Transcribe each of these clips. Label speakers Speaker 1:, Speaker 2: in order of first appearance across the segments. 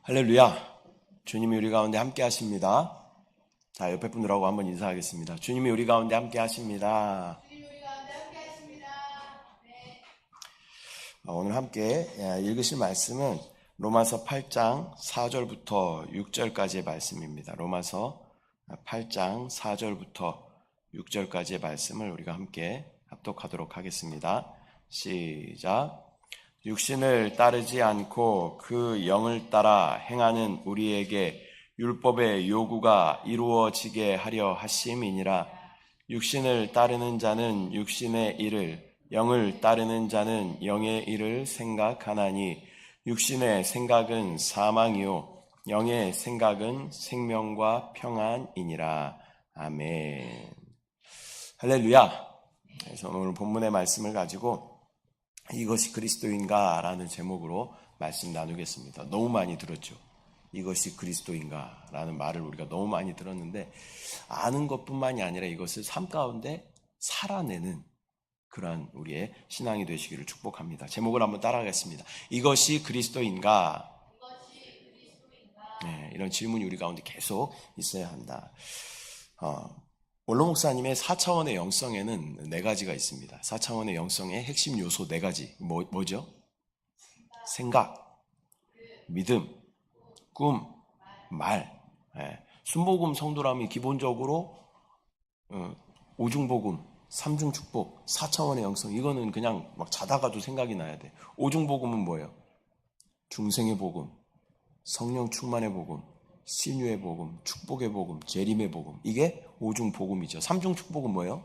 Speaker 1: 할렐루야. 주님이 우리 가운데 함께 하십니다. 자, 옆에 분들하고 한번 인사하겠습니다. 주님이 우리 가운데 함께 하십니다. 오늘 함께 읽으실 말씀은 로마서 8장 4절부터 6절까지의 말씀입니다. 로마서 8장 4절부터 6절까지의 말씀을 우리가 함께 합독하도록 하겠습니다. 시작. 육신을 따르지 않고 그 영을 따라 행하는 우리에게 율법의 요구가 이루어지게 하려 하심이니라. 육신을 따르는 자는 육신의 일을, 영을 따르는 자는 영의 일을 생각하나니 육신의 생각은 사망이요 영의 생각은 생명과 평안이니라. 아멘. 할렐루야. 그래서 오늘 본문의 말씀을 가지고 이것이 그리스도인가? 라는 제목으로 말씀 나누겠습니다. 너무 많이 들었죠. 이것이 그리스도인가? 라는 말을 우리가 너무 많이 들었는데 아는 것뿐만이 아니라 이것을 삶 가운데 살아내는 그러한 우리의 신앙이 되시기를 축복합니다. 제목을 한번 따라하겠습니다. 이것이 그리스도인가? 네, 이런 질문이 우리 가운데 계속 있어야 한다. 원로 목사님의 4차원의 영성에는 4가지가 있습니다. 4차원의 영성의 핵심 요소 4가지. 뭐죠? 생각, 믿음, 꿈, 말. 순복음 성도라면 기본적으로 오중복음, 삼중축복, 4차원의 영성, 이거는 그냥 막 자다가도 생각이 나야 돼. 오중복음은 뭐예요? 중생의 복음, 성령 충만의 복음, 신유의 복음, 축복의 복음, 재림의 복음. 이게 오중복음이죠. 삼중축복은 뭐예요?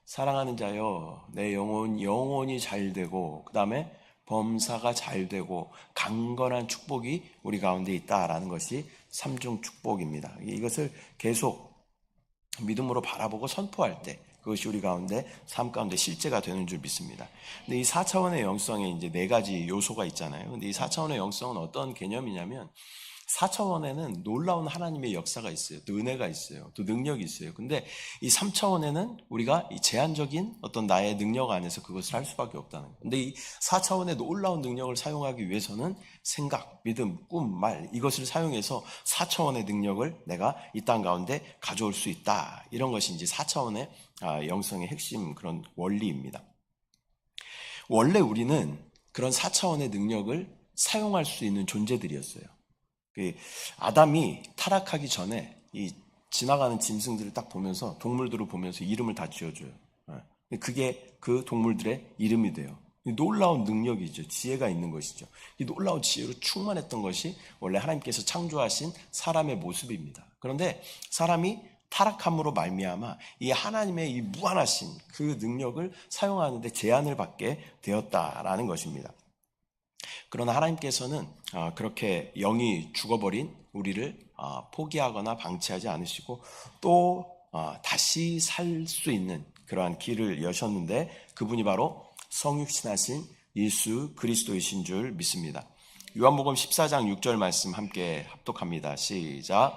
Speaker 1: 사랑하는 자여, 내 영혼이 잘 되고, 그 다음에 범사가 잘 되고, 강건한 축복이 우리 가운데 있다라는 것이 삼중축복입니다. 이것을 계속 믿음으로 바라보고 선포할 때, 그것이 우리 가운데, 삶 가운데 실제가 되는 줄 믿습니다. 근데 이 4차원의 영성에 이제 4가지 요소가 있잖아요. 근데 이 4차원의 영성은 어떤 개념이냐면, 4차원에는 놀라운 하나님의 역사가 있어요. 또 은혜가 있어요. 또 능력이 있어요. 근데 이 3차원에는 우리가 이 제한적인 어떤 나의 능력 안에서 그것을 할 수밖에 없다는 거예요. 근데 이 4차원의 놀라운 능력을 사용하기 위해서는 생각, 믿음, 꿈, 말 이것을 사용해서 4차원의 능력을 내가 이 땅 가운데 가져올 수 있다. 이런 것이 이제 4차원의 영성의 핵심 그런 원리입니다. 원래 우리는 그런 4차원의 능력을 사용할 수 있는 존재들이었어요. 아담이 타락하기 전에 이 지나가는 짐승들을 딱 보면서 동물들을 보면서 이름을 다 지어줘요. 그게 그 동물들의 이름이 돼요. 놀라운 능력이죠. 지혜가 있는 것이죠. 이 놀라운 지혜로 충만했던 것이 원래 하나님께서 창조하신 사람의 모습입니다. 그런데 사람이 타락함으로 말미암아 이 하나님의 이 무한하신 그 능력을 사용하는데 제한을 받게 되었다라는 것입니다. 그러나 하나님께서는 그렇게 영이 죽어버린 우리를 포기하거나 방치하지 않으시고 또 다시 살 수 있는 그러한 길을 여셨는데 그분이 바로 성육신하신 예수 그리스도이신 줄 믿습니다. 요한복음 14장 6절 말씀 함께 합독합니다. 시작.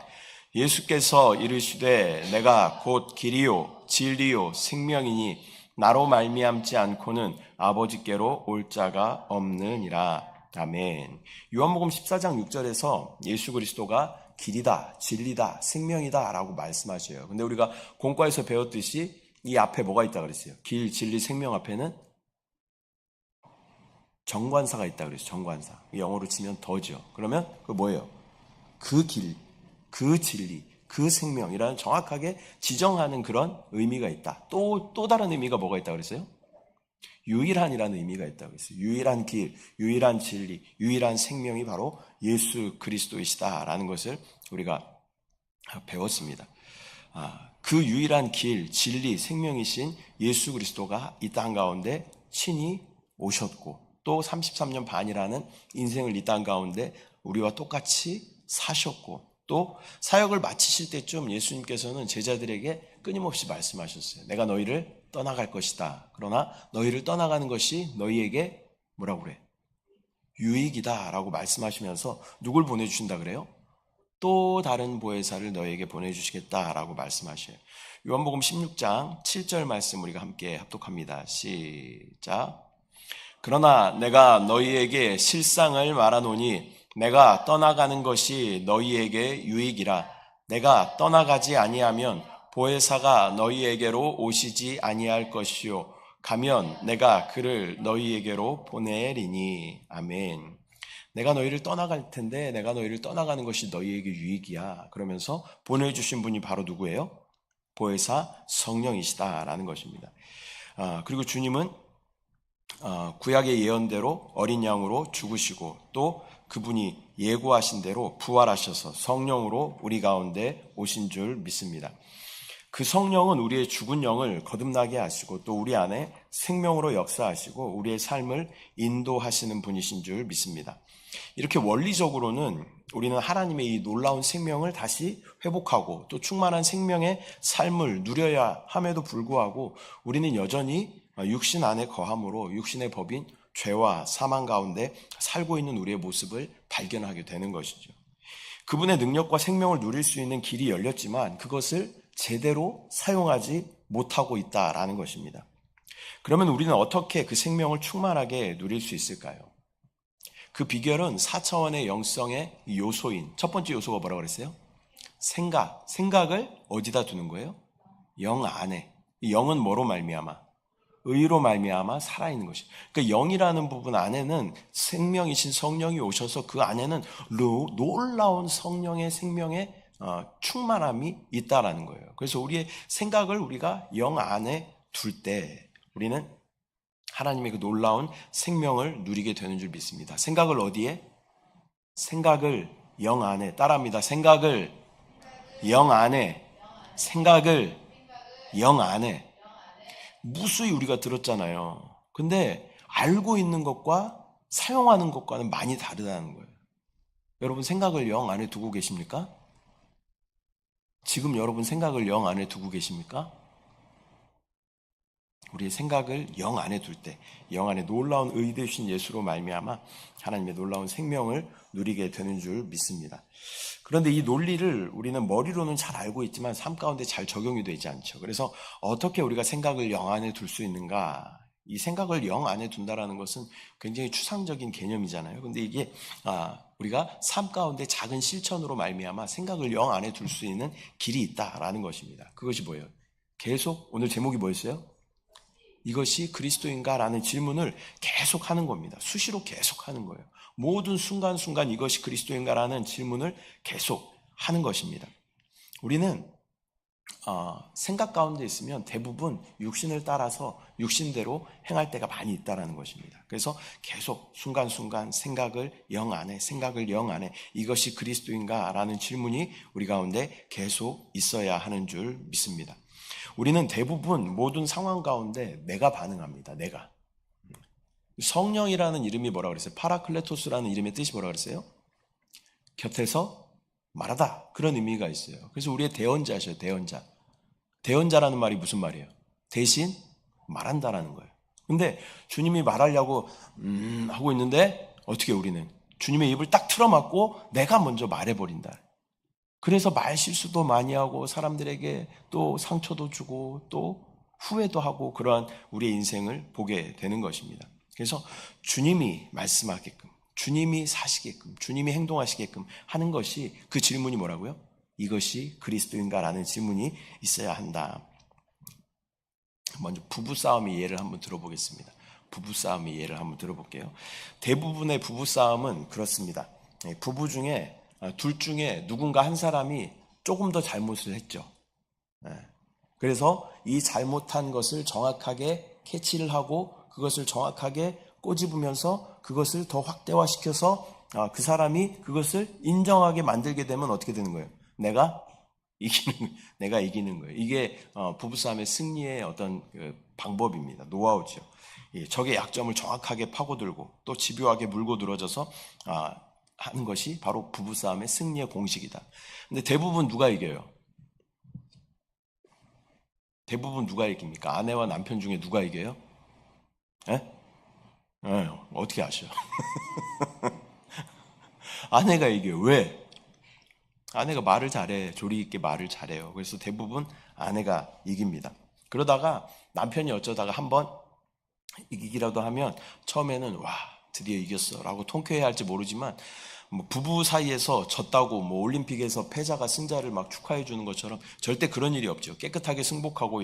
Speaker 1: 예수께서 이르시되 내가 곧 길이요 진리요 생명이니 나로 말미암지 않고는 아버지께로 올 자가 없느니라. 아멘. 요한복음 14장 6절에서 예수 그리스도가 길이다, 진리다, 생명이다 라고 말씀하셔요. 근데 우리가 공과에서 배웠듯이 이 앞에 뭐가 있다 그랬어요? 길, 진리, 생명 앞에는 정관사가 있다 그랬어요. 정관사. 영어로 치면 더죠. 그러면 그 뭐예요? 그 길, 그 진리, 그 생명이라는 정확하게 지정하는 그런 의미가 있다. 또 다른 의미가 뭐가 있다 그랬어요? 유일한이라는 의미가 있다고 했어요. 유일한 길, 유일한 진리, 유일한 생명이 바로 예수 그리스도이시다라는 것을 우리가 배웠습니다. 그 유일한 길, 진리, 생명이신 예수 그리스도가 이 땅 가운데 친히 오셨고 또 33년 반이라는 인생을 이 땅 가운데 우리와 똑같이 사셨고 또 사역을 마치실 때쯤 예수님께서는 제자들에게 끊임없이 말씀하셨어요. 내가 너희를 떠나갈 것이다. 그러나 너희를 떠나가는 것이 너희에게 뭐라고 그래? 유익이다 라고 말씀하시면서 누굴 보내주신다 그래요? 또 다른 보혜사를 너희에게 보내주시겠다 라고 말씀하셔요. 요한복음 16장 7절 말씀 우리가 함께 합독합니다. 시작. 그러나 내가 너희에게 실상을 말하노니 내가 떠나가는 것이 너희에게 유익이라. 내가 떠나가지 아니하면 보혜사가 너희에게로 오시지 아니할 것이요 가면 내가 그를 너희에게로 보내리니. 아멘. 내가 너희를 떠나갈 텐데 내가 너희를 떠나가는 것이 너희에게 유익이야. 그러면서 보내주신 분이 바로 누구예요? 보혜사 성령이시다라는 것입니다. 그리고 주님은 구약의 예언대로 어린 양으로 죽으시고 또 그분이 예고하신 대로 부활하셔서 성령으로 우리 가운데 오신 줄 믿습니다. 그 성령은 우리의 죽은 영을 거듭나게 하시고 또 우리 안에 생명으로 역사하시고 우리의 삶을 인도하시는 분이신 줄 믿습니다. 이렇게 원리적으로는 우리는 하나님의 이 놀라운 생명을 다시 회복하고 또 충만한 생명의 삶을 누려야 함에도 불구하고 우리는 여전히 육신 안에 거함으로 육신의 법인 죄와 사망 가운데 살고 있는 우리의 모습을 발견하게 되는 것이죠. 그분의 능력과 생명을 누릴 수 있는 길이 열렸지만 그것을 제대로 사용하지 못하고 있다라는 것입니다. 그러면 우리는 어떻게 그 생명을 충만하게 누릴 수 있을까요? 그 비결은 4차원의 영성의 요소인 첫 번째 요소가 뭐라고 그랬어요? 생각을 어디다 두는 거예요? 영 안에. 이 영은 뭐로 말미암아? 의로 말미암아 살아있는 것이. 그러니까 영이라는 부분 안에는 생명이신 성령이 오셔서 그 안에는 놀라운 성령의 생명의 충만함이 있다라는 거예요. 그래서 우리의 생각을 우리가 영 안에 둘 때 우리는 하나님의 그 놀라운 생명을 누리게 되는 줄 믿습니다. 생각을 어디에? 생각을 영 안에. 따라합니다. 생각을 영 안에. 생각을 영 안에. 무수히 우리가 들었잖아요. 근데 알고 있는 것과 사용하는 것과는 많이 다르다는 거예요. 여러분 생각을 영 안에 두고 계십니까? 지금 여러분 생각을 영 안에 두고 계십니까? 우리의 생각을 영 안에 둘 때, 영 안에 놀라운 의 되신 예수로 말미암아 하나님의 놀라운 생명을 누리게 되는 줄 믿습니다. 그런데 이 논리를 우리는 머리로는 잘 알고 있지만 삶 가운데 잘 적용이 되지 않죠. 그래서 어떻게 우리가 생각을 영 안에 둘 수 있는가? 이 생각을 영 안에 둔다라는 것은 굉장히 추상적인 개념이잖아요. 근데 이게 우리가 삶 가운데 작은 실천으로 말미암아 생각을 영 안에 둘 수 있는 길이 있다라는 것입니다. 그것이 뭐예요? 계속 오늘 제목이 뭐였어요? 이것이 그리스도인가? 라는 질문을 계속 하는 겁니다. 수시로 계속 하는 거예요. 모든 순간순간 이것이 그리스도인가? 라는 질문을 계속 하는 것입니다. 우리는 생각 가운데 있으면 대부분 육신을 따라서 육신대로 행할 때가 많이 있다는 것입니다. 그래서 계속 순간순간 생각을 영 안에 이것이 그리스도인가? 라는 질문이 우리 가운데 계속 있어야 하는 줄 믿습니다. 우리는 대부분 모든 상황 가운데 내가 반응합니다. 내가. 성령이라는 이름이 뭐라고 그랬어요? 파라클레토스라는 이름의 뜻이 뭐라고 그랬어요? 곁에서 말하다. 그런 의미가 있어요. 그래서 우리의 대언자셔요. 대언자. 대언자라는 말이 무슨 말이에요? 대신 말한다라는 거예요. 근데 주님이 말하려고 하고 있는데 어떻게 우리는 주님의 입을 딱 틀어막고 내가 먼저 말해버린다. 그래서 말 실수도 많이 하고 사람들에게 또 상처도 주고 또 후회도 하고 그러한 우리의 인생을 보게 되는 것입니다. 그래서 주님이 말씀하게끔, 주님이 사시게끔, 주님이 행동하시게끔 하는 것이 그 질문이 뭐라고요? 이것이 그리스도인가? 라는 질문이 있어야 한다. 먼저 부부싸움의 예를 한번 들어보겠습니다. 부부싸움의 예를 한번 들어볼게요. 대부분의 부부싸움은 그렇습니다. 부부 중에 둘 중에 누군가 한 사람이 조금 더 잘못을 했죠. 그래서 이 잘못한 것을 정확하게 캐치를 하고 그것을 정확하게 꼬집으면서 그것을 더 확대화시켜서 그 사람이 그것을 인정하게 만들게 되면 어떻게 되는 거예요? 내가 이기는 거예요. 이게 부부싸움의 승리의 어떤 방법입니다. 노하우죠. 적의 약점을 정확하게 파고들고 또 집요하게 물고 늘어져서 하는 것이 바로 부부싸움의 승리의 공식이다. 근데 대부분 누가 이겨요? 대부분 누가 이깁니까? 아내와 남편 중에 누가 이겨요? 어떻게 아셔요? 아내가 이겨요. 왜? 아내가 말을 잘해. 조리 있게 말을 잘해요. 그래서 대부분 아내가 이깁니다. 그러다가 남편이 어쩌다가 한번 이기기라도 하면 처음에는 와 드디어 이겼어 라고 통쾌해야 할지 모르지만 뭐 부부 사이에서 졌다고 뭐 올림픽에서 패자가 승자를 막 축하해 주는 것처럼 절대 그런 일이 없죠. 깨끗하게 승복하고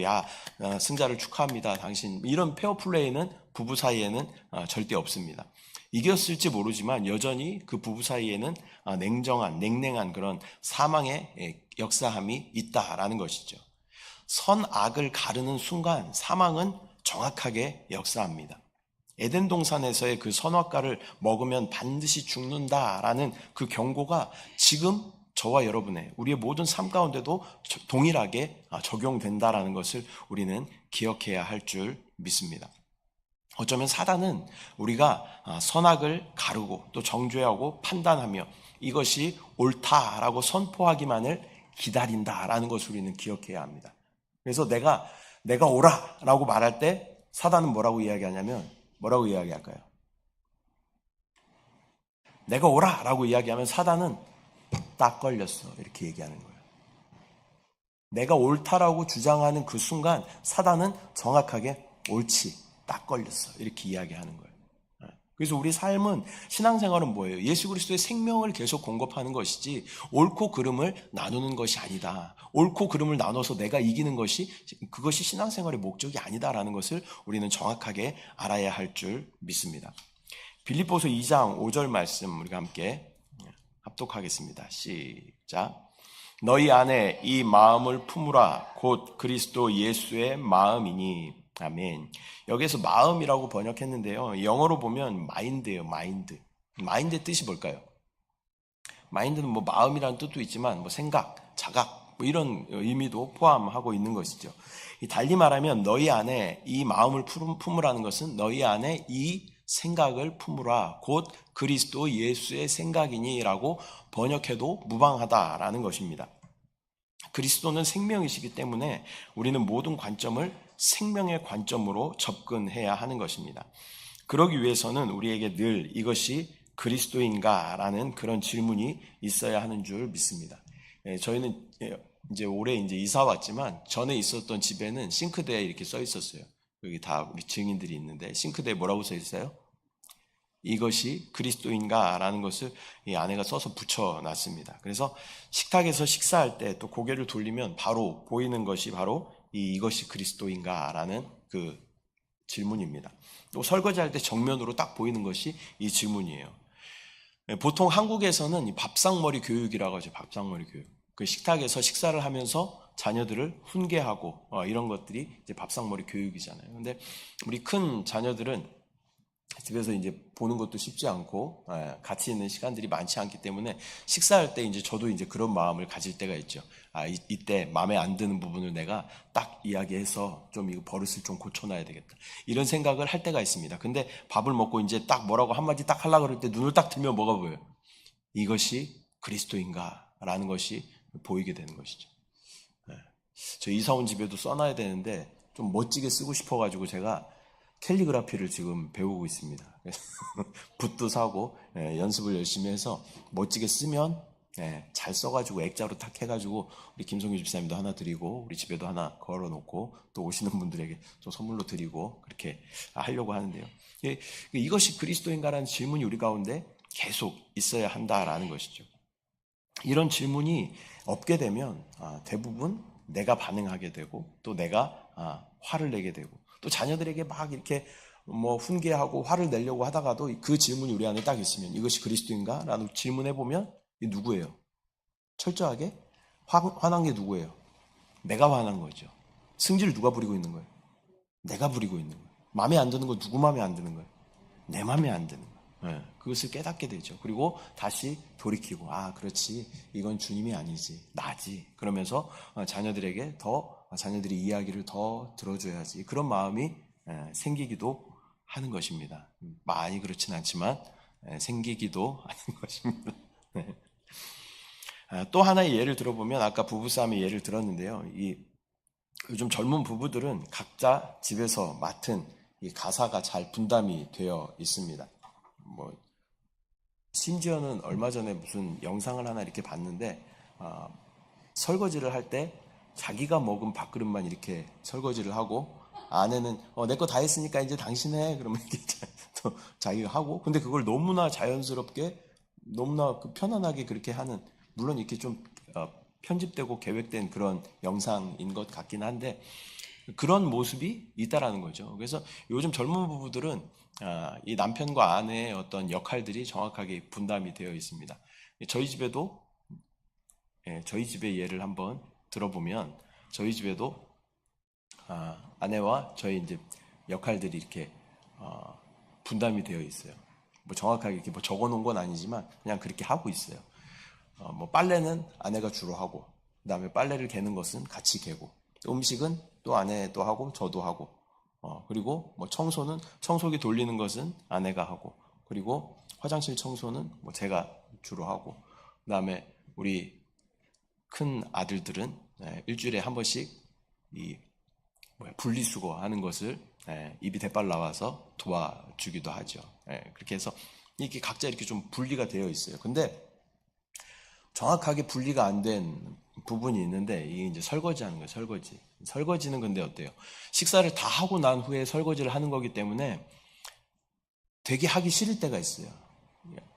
Speaker 1: 승자를 축하합니다, 당신, 이런 페어플레이는 부부 사이에는 절대 없습니다. 이겼을지 모르지만 여전히 그 부부 사이에는 냉랭한 그런 사망의 역사함이 있다라는 것이죠. 선악을 가르는 순간 사망은 정확하게 역사합니다. 에덴 동산에서의 그 선악과를 먹으면 반드시 죽는다라는 그 경고가 지금 저와 여러분의, 우리의 모든 삶 가운데도 동일하게 적용된다라는 것을 우리는 기억해야 할 줄 믿습니다. 어쩌면 사단은 우리가 선악을 가르고 또 정죄하고 판단하며 이것이 옳다라고 선포하기만을 기다린다라는 것을 우리는 기억해야 합니다. 그래서 내가 옳아라고 말할 때 사단은 뭐라고 이야기하냐면, 뭐라고 이야기할까요? 내가 옳아라고 이야기하면 사단은 딱 걸렸어, 이렇게 얘기하는 거예요. 내가 옳다라고 주장하는 그 순간 사단은 정확하게 옳지, 딱 걸렸어, 이렇게 이야기하는 거예요. 그래서 우리 삶은, 신앙생활은 뭐예요? 예수 그리스도의 생명을 계속 공급하는 것이지 옳고 그름을 나누는 것이 아니다. 옳고 그름을 나눠서 내가 이기는 것이, 그것이 신앙생활의 목적이 아니다라는 것을 우리는 정확하게 알아야 할 줄 믿습니다. 빌립보서 2장 5절 말씀 우리가 함께 합독하겠습니다. 시작. 너희 안에 이 마음을 품으라. 곧 그리스도 예수의 마음이니. 아멘. 여기에서 마음이라고 번역했는데요, 영어로 보면 마인드예요. 마인드의 뜻이 뭘까요? 마인드는 뭐 마음이라는 뜻도 있지만 뭐 생각, 자각 뭐 이런 의미도 포함하고 있는 것이죠. 달리 말하면 너희 안에 이 마음을 품으라는 것은 너희 안에 이 생각을 품으라. 곧 그리스도 예수의 생각이니 라고 번역해도 무방하다라는 것입니다. 그리스도는 생명이시기 때문에 우리는 모든 관점을 생명의 관점으로 접근해야 하는 것입니다. 그러기 위해서는 우리에게 늘 이것이 그리스도인가라는 그런 질문이 있어야 하는 줄 믿습니다. 저희는 이제 올해 이사 왔지만 전에 있었던 집에는 싱크대에 이렇게 써 있었어요. 여기 다 우리 증인들이 있는데 싱크대에 뭐라고 써 있어요? 이것이 그리스도인가라는 것을 이 아내가 써서 붙여놨습니다. 그래서 식탁에서 식사할 때 또 고개를 돌리면 바로 보이는 것이 바로 이것이 그리스도인가라는 그 질문입니다. 또 설거지할 때 정면으로 딱 보이는 것이 이 질문이에요. 보통 한국에서는 이 밥상머리 교육이라고 하죠. 밥상머리 교육. 그 식탁에서 식사를 하면서 자녀들을 훈계하고 이런 것들이 이제 밥상머리 교육이잖아요. 근데 우리 큰 자녀들은 집에서 이제 보는 것도 쉽지 않고 같이 있는 시간들이 많지 않기 때문에 식사할 때 이제 저도 이제 그런 마음을 가질 때가 있죠. 이때 마음에 안 드는 부분을 내가 딱 이야기해서 좀 이거 버릇을 좀 고쳐놔야 되겠다, 이런 생각을 할 때가 있습니다. 근데 밥을 먹고 이제 딱 뭐라고 한마디 딱 하려고 그럴 때 눈을 딱 들면 뭐가 보여요? 이것이 그리스도인가? 라는 것이 보이게 되는 것이죠. 저 이사 온 집에도 써놔야 되는데 좀 멋지게 쓰고 싶어가지고 제가 캘리그라피를 지금 배우고 있습니다. 붓도 사고 연습을 열심히 해서 멋지게 쓰면 잘 써가지고 액자로 탁 해가지고 우리 김성규 집사님도 하나 드리고 우리 집에도 하나 걸어놓고 또 오시는 분들에게 좀 선물로 드리고 그렇게 하려고 하는데요. 이것이 그리스도인가라는 질문이 우리 가운데 계속 있어야 한다라는 것이죠. 이런 질문이 없게 되면 대부분 내가 반응하게 되고 또 내가 화를 내게 되고 또 자녀들에게 막 이렇게 뭐 훈계하고 화를 내려고 하다가도 그 질문이 우리 안에 딱 있으면 이것이 그리스도인가? 라는 질문해 보면 이 누구예요? 철저하게 화난 게 누구예요? 내가 화난 거죠. 승질을 누가 부리고 있는 거예요? 내가 부리고 있는 거예요. 마음에 안 드는 거 누구 마음에 안 드는 거예요? 내 마음에 안 드는 거예요. 그것을 깨닫게 되죠. 그리고 다시 돌이키고 그렇지, 이건 주님이 아니지, 나지. 그러면서 자녀들이 이야기를 더 들어줘야지, 그런 마음이 생기기도 하는 것입니다. 많이 그렇진 않지만 생기기도 하는 것입니다. 또 하나의 예를 들어보면 아까 부부싸움의 예를 들었는데요. 요즘 젊은 부부들은 각자 집에서 맡은 이 가사가 잘 분담이 되어 있습니다. 심지어는 얼마 전에 무슨 영상을 하나 이렇게 봤는데 설거지를 할 때 자기가 먹은 밥그릇만 이렇게 설거지를 하고 아내는 내 거 다 했으니까 이제 당신 해, 그러면 이렇게 또 자기가 하고, 근데 그걸 너무나 자연스럽게 너무나 그 편안하게 그렇게 하는, 물론 이렇게 좀 편집되고 계획된 그런 영상인 것 같긴 한데 그런 모습이 있다라는 거죠. 그래서 요즘 젊은 부부들은 이 남편과 아내의 어떤 역할들이 정확하게 분담이 되어 있습니다. 저희 집에도 저희 집의 예를 한번 들어보면 저희 집에도 아내와 저희 이제 역할들이 이렇게 분담이 되어 있어요. 뭐 정확하게 이렇게 뭐 적어놓은 건 아니지만 그냥 그렇게 하고 있어요. 뭐 빨래는 아내가 주로 하고, 그다음에 빨래를 개는 것은 같이 개고, 또 음식은 또 아내도 하고 저도 하고, 그리고 뭐 청소는 청소기 돌리는 것은 아내가 하고, 그리고 화장실 청소는 뭐 제가 주로 하고, 그다음에 우리 큰 아들들은 일주일에 한 번씩 이 분리수거 하는 것을 입이 대빨 나와서 도와주기도 하죠. 그렇게 해서 이게 각자 이렇게 좀 분리가 되어 있어요. 근데 정확하게 분리가 안 된 부분이 있는데 이게 이제 설거지하는 거예요. 설거지. 설거지는 근데 어때요? 식사를 다 하고 난 후에 설거지를 하는 거기 때문에 되게 하기 싫을 때가 있어요.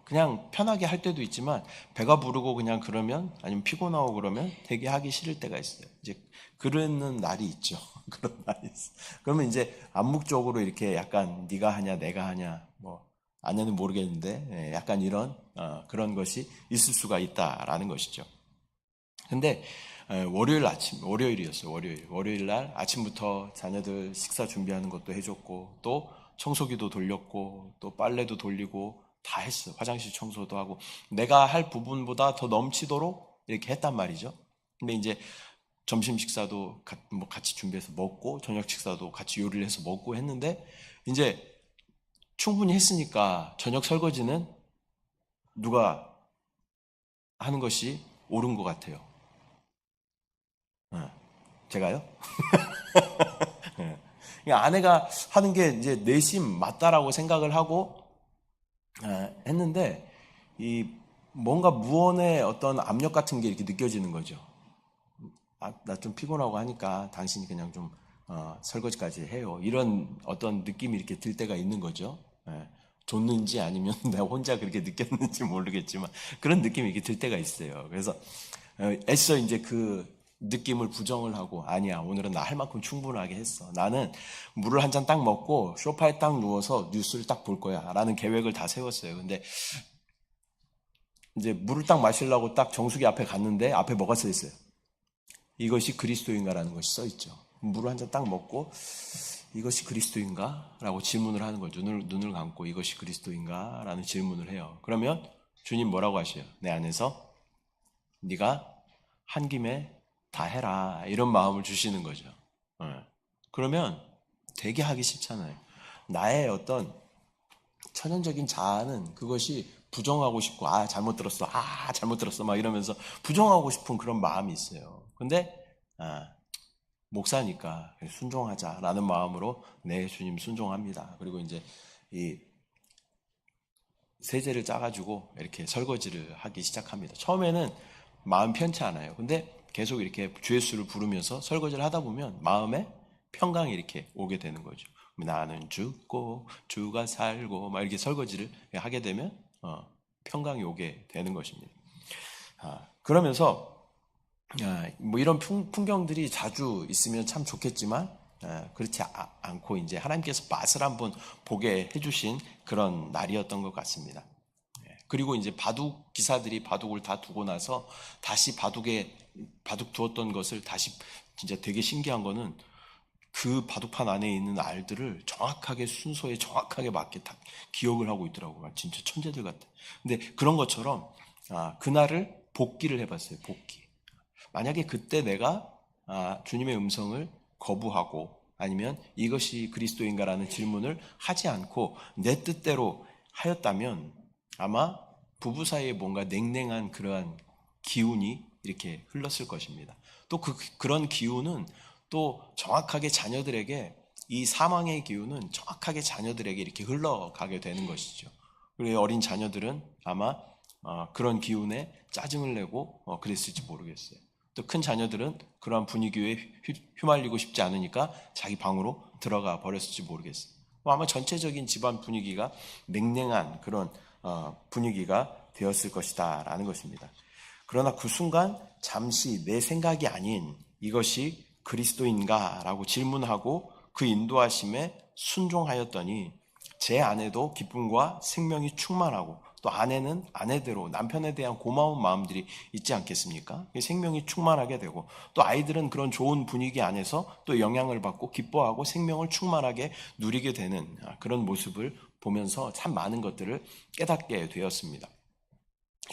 Speaker 1: 그냥 편하게 할 때도 있지만 배가 부르고 그냥 그러면, 아니면 피곤하고 그러면 되게 하기 싫을 때가 있어요. 이제 그러는 날이 있죠. 그런 날이 있어. 그러면 이제 암묵적으로 이렇게 약간 네가 하냐 내가 하냐, 뭐 아내는 모르겠는데 약간 이런 그런 것이 있을 수가 있다라는 것이죠. 근데 월요일 아침, 월요일이었어요. 월요일 날 아침부터 자녀들 식사 준비하는 것도 해줬고, 또 청소기도 돌렸고, 또 빨래도 돌리고 다 했어. 화장실 청소도 하고 내가 할 부분보다 더 넘치도록 이렇게 했단 말이죠. 근데 이제 점심 식사도 뭐 같이 준비해서 먹고, 저녁 식사도 같이 요리를 해서 먹고 했는데, 이제 충분히 했으니까 저녁 설거지는 누가 하는 것이 옳은 것 같아요. 제가요? 그러니까 아내가 하는 게 이제 내심 맞다라고 생각을 하고 했는데, 이 뭔가 무언의 어떤 압력 같은 게 이렇게 느껴지는 거죠. 나 좀 피곤하고 하니까 당신이 그냥 좀 설거지까지 해요. 이런 어떤 느낌이 이렇게 들 때가 있는 거죠. 줬는지 아니면 내가 혼자 그렇게 느꼈는지 모르겠지만 그런 느낌이 이렇게 들 때가 있어요. 그래서 애써 이제 그 느낌을 부정을 하고, 아니야, 오늘은 나 할 만큼 충분하게 했어. 나는 물을 한 잔 딱 먹고 소파에 딱 누워서 뉴스를 딱 볼 거야 라는 계획을 다 세웠어요. 근데 이제 물을 딱 마시려고 딱 정수기 앞에 갔는데 앞에 뭐가 써 있어요? 이것이 그리스도인가라는 것이 써 있죠. 물을 한 잔 딱 먹고 이것이 그리스도인가? 라고 질문을 하는 거죠. 눈을 감고 이것이 그리스도인가? 라는 질문을 해요. 그러면 주님 뭐라고 하셔요? 내 안에서 네가 한 김에 다 해라, 이런 마음을 주시는 거죠. 그러면 되게 하기 싫잖아요. 나의 어떤 천연적인 자아는 그것이 부정하고 싶고, 잘못 들었어 막 이러면서 부정하고 싶은 그런 마음이 있어요. 근데 목사니까 순종하자라는 마음으로 네 주님 순종합니다. 그리고 이제 이 세제를 짜가지고 이렇게 설거지를 하기 시작합니다. 처음에는 마음 편치 않아요. 근데 계속 이렇게 주 예수를 부르면서 설거지를 하다 보면 마음에 평강이 이렇게 오게 되는 거죠. 나는 죽고 주가 살고 막 이렇게 설거지를 하게 되면 평강이 오게 되는 것입니다. 그러면서 뭐 이런 풍경들이 자주 있으면 참 좋겠지만 그렇지 않고 이제 하나님께서 맛을 한번 보게 해주신 그런 날이었던 것 같습니다. 그리고 이제 바둑 기사들이 바둑을 다 두고 나서 다시 바둑 두었던 것을 다시, 진짜 되게 신기한 거는 그 바둑판 안에 있는 알들을 정확하게 순서에 정확하게 맞게 다 기억을 하고 있더라고요. 진짜 천재들 같아. 근데 그런 것처럼 그날을 복기를 해봤어요. 복기. 만약에 그때 내가 주님의 음성을 거부하고, 아니면 이것이 그리스도인가라는 질문을 하지 않고 내 뜻대로 하였다면 아마 부부 사이에 뭔가 냉랭한 그러한 기운이 이렇게 흘렀을 것입니다. 또 그런 기운은 또 정확하게 자녀들에게, 이 사망의 기운은 정확하게 자녀들에게 이렇게 흘러가게 되는 것이죠. 그리고 어린 자녀들은 아마 그런 기운에 짜증을 내고 그랬을지 모르겠어요. 또 큰 자녀들은 그러한 분위기에 휘말리고 싶지 않으니까 자기 방으로 들어가 버렸을지 모르겠어요. 아마 전체적인 집안 분위기가 냉랭한 그런 분위기가 되었을 것이다 라는 것입니다. 그러나 그 순간 잠시 내 생각이 아닌 이것이 그리스도인가 라고 질문하고 그 인도하심에 순종하였더니 제 안에도 기쁨과 생명이 충만하고 또 아내는 아내대로 남편에 대한 고마운 마음들이 있지 않겠습니까? 생명이 충만하게 되고 또 아이들은 그런 좋은 분위기 안에서 또 영향을 받고 기뻐하고 생명을 충만하게 누리게 되는 그런 모습을 보면서 참 많은 것들을 깨닫게 되었습니다.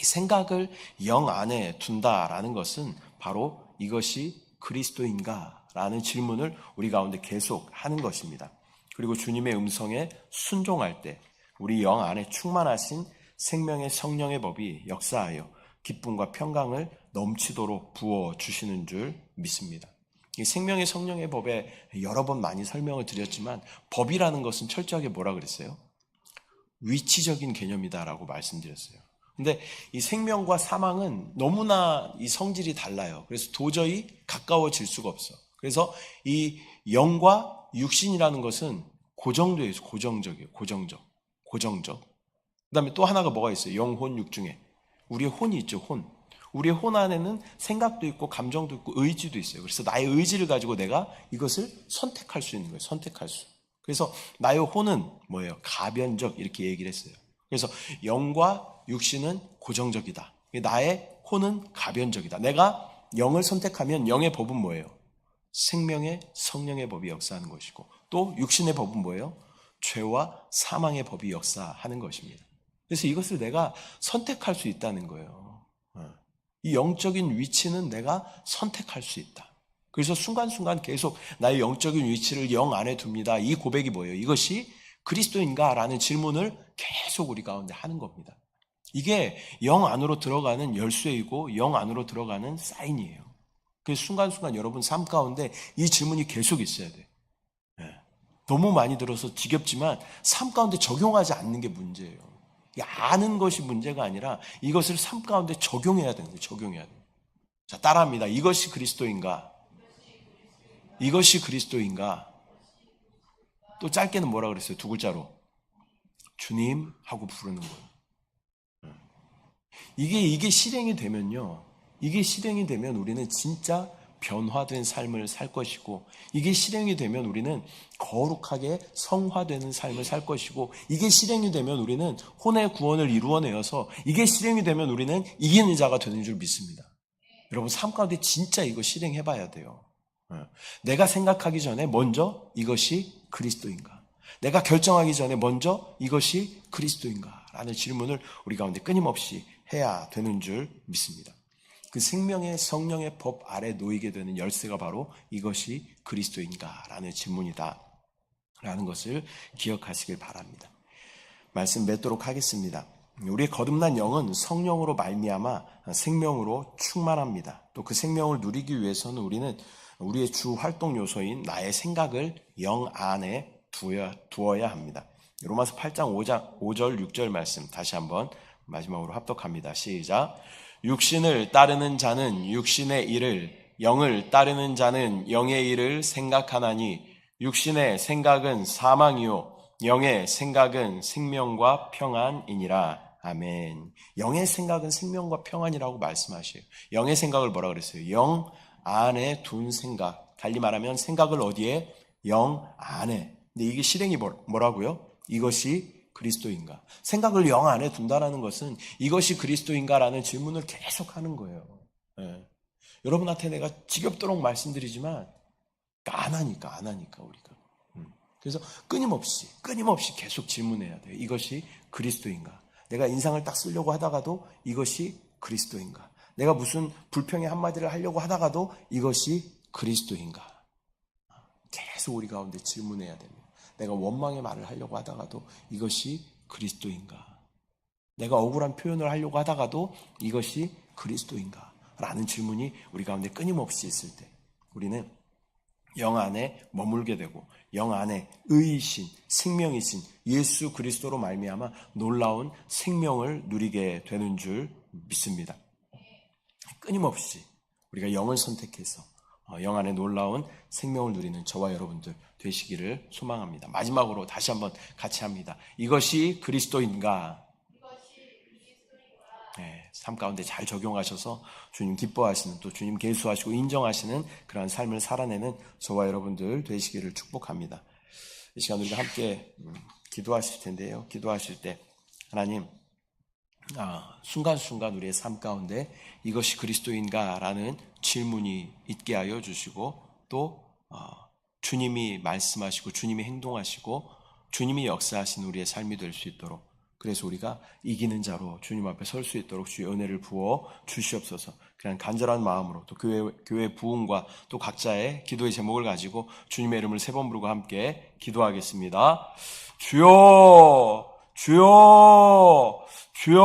Speaker 1: 이 생각을 영 안에 둔다라는 것은 바로 이것이 그리스도인가? 라는 질문을 우리 가운데 계속 하는 것입니다. 그리고 주님의 음성에 순종할 때 우리 영 안에 충만하신 생명의 성령의 법이 역사하여 기쁨과 평강을 넘치도록 부어주시는 줄 믿습니다. 이 생명의 성령의 법에 여러 번 많이 설명을 드렸지만 법이라는 것은 철저하게 뭐라 그랬어요? 위치적인 개념이다라고 말씀드렸어요. 근데 이 생명과 사망은 너무나 이 성질이 달라요. 그래서 도저히 가까워질 수가 없어. 그래서 이 영과 육신이라는 것은 고정되어 있어요. 고정적이에요. 고정적. 그 다음에 또 하나가 뭐가 있어요? 영혼, 육 중에. 우리의 혼이 있죠, 혼. 우리의 혼 안에는 생각도 있고, 감정도 있고, 의지도 있어요. 그래서 나의 의지를 가지고 내가 이것을 선택할 수 있는 거예요. 선택할 수. 그래서 나의 혼은 뭐예요? 가변적, 이렇게 얘기를 했어요. 그래서 영과 육신은 고정적이다. 나의 혼은 가변적이다. 내가 영을 선택하면 영의 법은 뭐예요? 생명의 성령의 법이 역사하는 것이고 또 육신의 법은 뭐예요? 죄와 사망의 법이 역사하는 것입니다. 그래서 이것을 내가 선택할 수 있다는 거예요. 이 영적인 위치는 내가 선택할 수 있다. 그래서 순간순간 계속 나의 영적인 위치를 영 안에 둡니다. 이 고백이 뭐예요? 이것이 그리스도인가? 라는 질문을 계속 우리 가운데 하는 겁니다. 이게 영 안으로 들어가는 열쇠이고 영 안으로 들어가는 사인이에요. 그래서 순간순간 여러분 삶 가운데 이 질문이 계속 있어야 돼요. 너무 많이 들어서 지겹지만 삶 가운데 적용하지 않는 게 문제예요. 아는 것이 문제가 아니라 이것을 삶 가운데 적용해야 되는 거예요. 적용해야 돼요. 자, 따라합니다. 이것이 그리스도인가? 이것이 그리스도인가? 또 짧게는 뭐라 그랬어요? 두 글자로. 주님 하고 부르는 거예요. 이게 실행이 되면요. 이게 실행이 되면 우리는 진짜 변화된 삶을 살 것이고 이게 실행이 되면 우리는 거룩하게 성화되는 삶을 살 것이고 이게 실행이 되면 우리는 혼의 구원을 이루어내어서 이게 실행이 되면 우리는 이기는 자가 되는 줄 믿습니다. 여러분 삶 가운데 진짜 이거 실행해 봐야 돼요. 내가 생각하기 전에 먼저 이것이 그리스도인가? 내가 결정하기 전에 먼저 이것이 그리스도인가? 라는 질문을 우리 가운데 끊임없이 해야 되는 줄 믿습니다. 그 생명의 성령의 법 아래 놓이게 되는 열쇠가 바로 이것이 그리스도인가? 라는 질문이다. 라는 것을 기억하시길 바랍니다. 말씀 맺도록 하겠습니다. 우리의 거듭난 영은 성령으로 말미암아 생명으로 충만합니다. 또 그 생명을 누리기 위해서는 우리는 우리의 주 활동 요소인 나의 생각을 영 안에 두어야 합니다. 로마서 8장 5절 6절 말씀 다시 한번 마지막으로 합독합니다. 시작. 육신을 따르는 자는 육신의 일을, 영을 따르는 자는 영의 일을 생각하나니 육신의 생각은 사망이요 영의 생각은 생명과 평안이니라. 아멘. 영의 생각은 생명과 평안이라고 말씀하셔요. 영의 생각을 뭐라 그랬어요? 영 안에 둔 생각. 달리 말하면 생각을 어디에? 영 안에. 근데 이게 실행이 뭐라고요? 이것이 그리스도인가? 생각을 영 안에 둔다라는 것은 이것이 그리스도인가라는 질문을 계속 하는 거예요. 여러분한테 내가 지겹도록 말씀드리지만 안 하니까 우리가. 그래서 끊임없이 계속 질문해야 돼요. 이것이 그리스도인가? 내가 인상을 딱 쓰려고 하다가도 이것이 그리스도인가? 내가 무슨 불평의 한마디를 하려고 하다가도 이것이 그리스도인가? 계속 우리 가운데 질문해야 됩니다. 내가 원망의 말을 하려고 하다가도 이것이 그리스도인가? 내가 억울한 표현을 하려고 하다가도 이것이 그리스도인가? 라는 질문이 우리 가운데 끊임없이 있을 때 우리는 영 안에 머물게 되고 영 안에 의이신 생명이신 예수 그리스도로 말미암아 놀라운 생명을 누리게 되는 줄 믿습니다. 끊임없이 우리가 영을 선택해서 영 안에 놀라운 생명을 누리는 저와 여러분들 되시기를 소망합니다. 마지막으로 다시 한번 같이 합니다. 이것이 그리스도인가? 삶 가운데 잘 적용하셔서 주님 기뻐하시는, 또 주님 계수하시고 인정하시는 그러한 삶을 살아내는 저와 여러분들 되시기를 축복합니다. 이 시간 우리가 함께 기도하실 텐데요. 기도하실 때 하나님, 순간순간 우리의 삶 가운데 이것이 그리스도인가라는 질문이 있게 하여 주시고, 또 주님이 말씀하시고 주님이 행동하시고 주님이 역사하신 우리의 삶이 될 수 있도록, 그래서 우리가 이기는 자로 주님 앞에 설 수 있도록 주의 은혜를 부어 주시옵소서. 그냥 간절한 마음으로 또 교회 부흥과 또 각자의 기도의 제목을 가지고 주님의 이름을 3번 부르고 함께 기도하겠습니다. 주여, 주여, 주여.